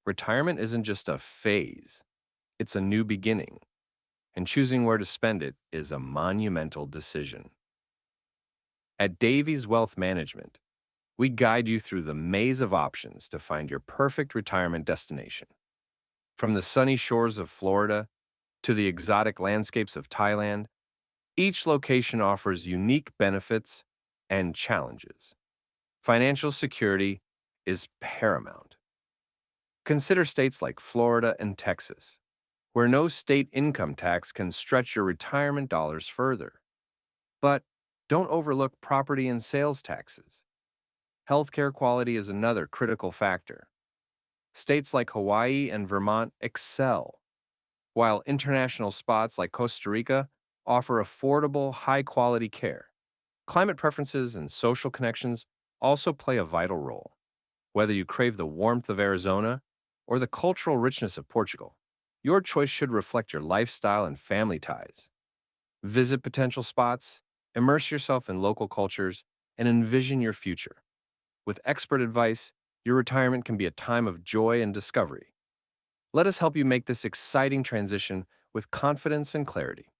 Retirement isn't just a phase, it's a new beginning, and choosing where to spend it is a monumental decision. At Davies Wealth Management, we guide you through the maze of options to find your perfect retirement destination. From the sunny shores of Florida to the exotic landscapes of Thailand, each location offers unique benefits and challenges. Financial security is paramount. Consider states like Florida and Texas, where no state income tax can stretch your retirement dollars further. But don't overlook property and sales taxes. Healthcare quality is another critical factor. States like Hawaii and Vermont excel, while international spots like Costa Rica offer affordable, high quality care. Climate preferences and social connections also play a vital role. Whether you crave the warmth of Arizona or the cultural richness of Portugal, your choice should reflect your lifestyle and family ties. Visit potential spots, immerse yourself in local cultures, and envision your future. With expert advice, your retirement can be a time of joy and discovery. Let us help you make this exciting transition with confidence and clarity.